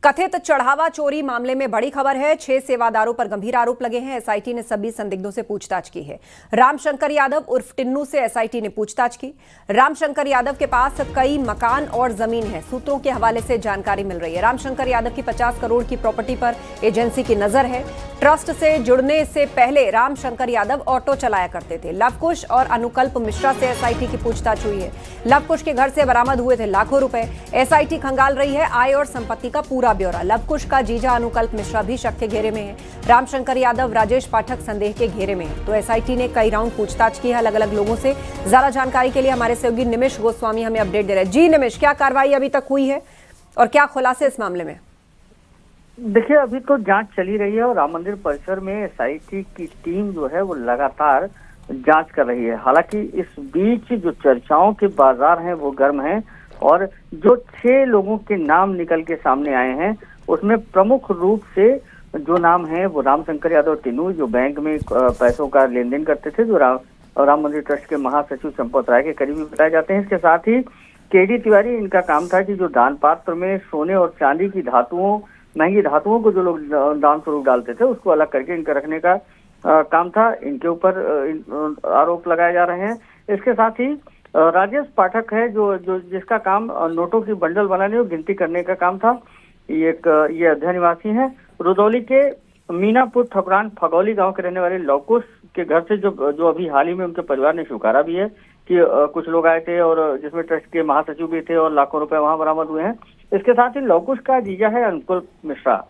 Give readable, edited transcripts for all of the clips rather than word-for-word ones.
कथित चढ़ावा चोरी मामले में बड़ी खबर है। 6 सेवादारों पर गंभीर आरोप लगे हैं। एसआईटी ने सभी संदिग्धों से पूछताछ की है। रामशंकर यादव उर्फ टिन्नू से एसआईटी ने पूछताछ की। रामशंकर यादव के पास कई मकान और जमीन है। सूत्रों के हवाले से जानकारी मिल रही है। रामशंकर यादव की 50 करोड़ की प्रॉपर्टी पर एजेंसी की नजर है। ट्रस्ट से जुड़ने से पहले रामशंकर यादव ऑटो चलाया करते थे। लवकुश और अनुकल्प मिश्रा से एसआईटी की पूछताछ हुई है। लवकुश के घर से बरामद हुए थे लाखों रुपए। एसआईटी खंगाल रही है आय और संपत्ति का पूरा ब्यौरा। लवकुश का जीजा अनुकल्प मिश्रा भी शक के घेरे में है। रामशंकर यादव राजेश पाठक संदेह के घेरे में है। तो एसआईटी ने कई राउंड पूछताछ की है अलग अलग लोगों से। ज्यादा जानकारी के लिए हमारे सहयोगी निमिष गोस्वामी हमें अपडेट दे रहे हैं। जी निमिष, क्या कार्रवाई अभी तक हुई है और क्या खुलासे इस मामले में? देखिए, अभी तो जांच चली रही है और राम मंदिर परिसर में एसआईटी की टीम जो है वो लगातार जांच कर रही है। हालांकि इस बीच जो चर्चाओं के बाजार हैं वो गर्म हैं और जो 6 लोगों के नाम निकल के सामने आए हैं उसमें प्रमुख रूप से जो नाम है वो रामशंकर यादव टिन्नू, जो बैंक में पैसों का लेन देन करते थे, जो राम मंदिर ट्रस्ट के महासचिव संपत राय के करीबी बताए जाते हैं। इसके साथ ही केडी तिवारी, इनका काम था कि जो दान पात्र में सोने और चांदी की धातुओं, महंगी धातुओं को जो लोग दान स्वरूप डालते थे उसको अलग करके इनका रखने का काम था। इनके ऊपर आरोप लगाए जा रहे हैं। इसके साथ ही राजेश पाठक है जो जिसका काम नोटों की बंडल बनाने और गिनती करने का काम था। ये अयोध्या निवासी हैं। रुदौली के मीनापुर ठकुरान फगौली गांव के रहने वाले लवकुश के घर से जो अभी हाल ही में उनके परिवार ने स्वीकारा भी है कि कुछ लोग आए थे और जिसमें ट्रस्ट के महासचिव भी थे और लाखों रुपए वहां बरामद हुए हैं। इसके साथ ही लवकुश का जीजा है अनुकल्प मिश्रा,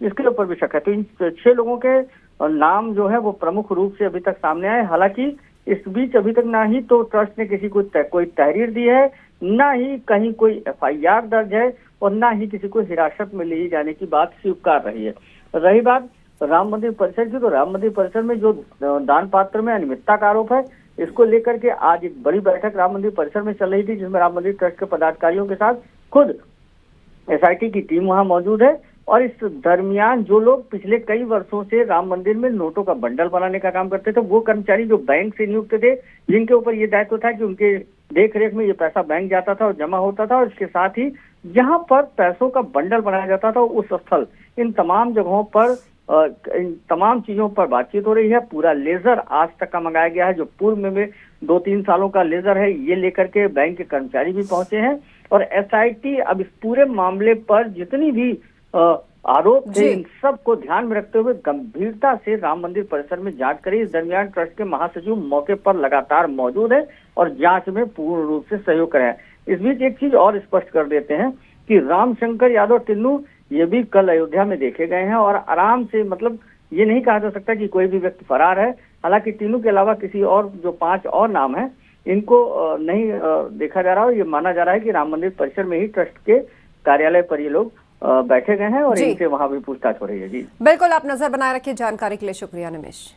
इसके ऊपर भी शक है। तो इन 6 लोगों के नाम जो है वो प्रमुख रूप से अभी तक सामने आए। हालांकि इस बीच अभी तक ना ही तो ट्रस्ट ने किसी को कोई तहरीर दी है, ना ही कहीं कोई एफआईआर दर्ज है और ना ही किसी को हिरासत में ले जाने की बात स्वीकार रही है। रही बात राम मंदिर परिसर की, तो राम मंदिर परिसर में जो दान पात्र में अनियमितता का आरोप है, इसको लेकर के आज एक बड़ी बैठक राम मंदिर परिसर में चल रही थी, जिसमें राम मंदिर ट्रस्ट के पदाधिकारियों के साथ खुद एसआईटी की टीम वहां मौजूद है। और इस दरमियान जो लोग पिछले कई वर्षों से राम मंदिर में नोटों का बंडल बनाने का काम करते थे, वो कर्मचारी जो बैंक से नियुक्त थे, जिनके ऊपर ये दायित्व था कि उनके देख रेख में ये पैसा बैंक जाता था और जमा होता था, और इसके साथ ही जहां पर पैसों का बंडल बनाया जाता था उस स्थल, इन तमाम जगहों पर इन तमाम चीजों पर बातचीत हो रही है। पूरा लेजर आज तक का मंगाया गया है, जो पूर्व में 2-3 सालों का लेजर है, ये लेकर के बैंक के कर्मचारी भी पहुंचे हैं। और एसआईटी अब इस पूरे मामले पर जितनी भी आरोप थे, इन सब को ध्यान में रखते हुए गंभीरता से राम मंदिर परिसर में जांच करी। इस दरमियान ट्रस्ट के महासचिव मौके पर लगातार मौजूद है और जांच में पूर्ण रूप से सहयोग कर रहे हैं। इस बीच एक चीज और स्पष्ट कर देते हैं कि रामशंकर यादव टिन्नू ये भी कल अयोध्या में देखे गए हैं और आराम से, मतलब ये नहीं कहा जा सकता कि कोई भी व्यक्ति फरार है। हालांकि टिन्नू के अलावा किसी और जो 5 और नाम है, इनको नहीं देखा जा रहा है। ये माना जा रहा है कि राम मंदिर परिसर में ही ट्रस्ट के कार्यालय पर ये लोग बैठे गए हैं और इनसे वहां भी पूछताछ हो रही है। जी बिल्कुल, आप नजर बनाए रखिए। जानकारी के लिए शुक्रिया निमिष।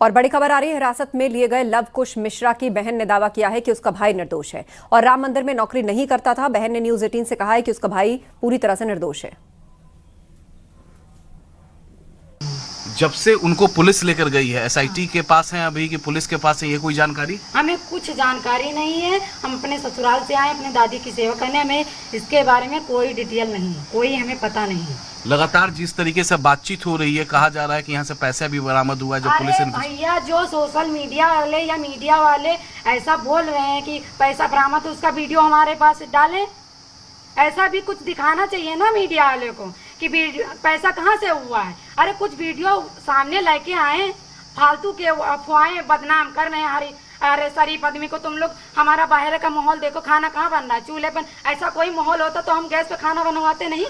और बड़ी खबर आ रही है। हिरासत में लिए गए लवकुश मिश्रा की बहन ने दावा किया है कि उसका भाई निर्दोष है और राम मंदिर में नौकरी नहीं करता था। बहन ने न्यूज़ 18 से कहा है कि उसका भाई पूरी तरह से निर्दोष है। जब से उनको पुलिस लेकर गई है, एसआईटी के पास है अभी कि पुलिस के पास है, ये कोई जानकारी? हमें कुछ जानकारी नहीं है। हम अपने ससुराल से आए अपने दादी की सेवा करने, हमें इसके बारे में कोई डिटेल नहीं, कोई हमें पता नहीं है। लगातार जिस तरीके से बातचीत हो रही है, कहा जा रहा है कि यहाँ से पैसा भी बरामद हुआ है। जब पुलिस भैया, जो सोशल मीडिया वाले या मीडिया वाले ऐसा बोल रहे हैं कि पैसा बरामद, उसका वीडियो हमारे पास डालें। ऐसा भी कुछ दिखाना चाहिए ना मीडिया वाले को कि पैसा कहाँ से हुआ है। अरे कुछ वीडियो सामने लेके आए, फालतू के अफवाहें बदनाम कर रहे हैं। अरे शरीफ आदमी को तुम लोग, हमारा बाहर का माहौल देखो, खाना कहाँ बन रहा है, चूल्हे पर। ऐसा कोई माहौल होता तो हम गैस पे खाना बनवाते नहीं।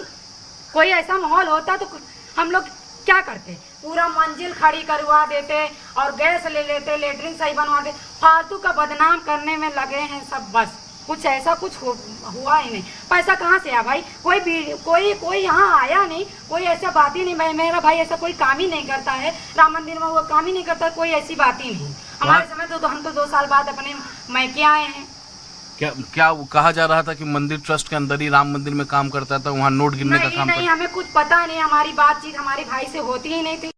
कोई ऐसा माहौल होता तो हम लोग क्या करते, पूरा मंजिल खड़ी करवा देते और गैस ले लेते, लेटरिन सही बनवा देते। फालतू का बदनाम करने में लगे हैं सब, बस कुछ ऐसा कुछ हुआ ही नहीं। पैसा कहाँ से आया भाई? कोई यहाँ आया नहीं, कोई ऐसा बात ही नहीं। मेरा भाई ऐसा कोई काम ही नहीं करता है राम मंदिर में, वो काम ही नहीं करता, कोई ऐसी बात ही नहीं। हमारे समय तो हम तो 2 साल बाद अपने मैके आए हैं। क्या कहा जा रहा था कि मंदिर ट्रस्ट के अंदर ही राम मंदिर में काम करता था, वहाँ नोट गिनने का काम? नहीं, हमें कुछ पता नहीं, हमारी बातचीत हमारे भाई से होती ही नहीं थी।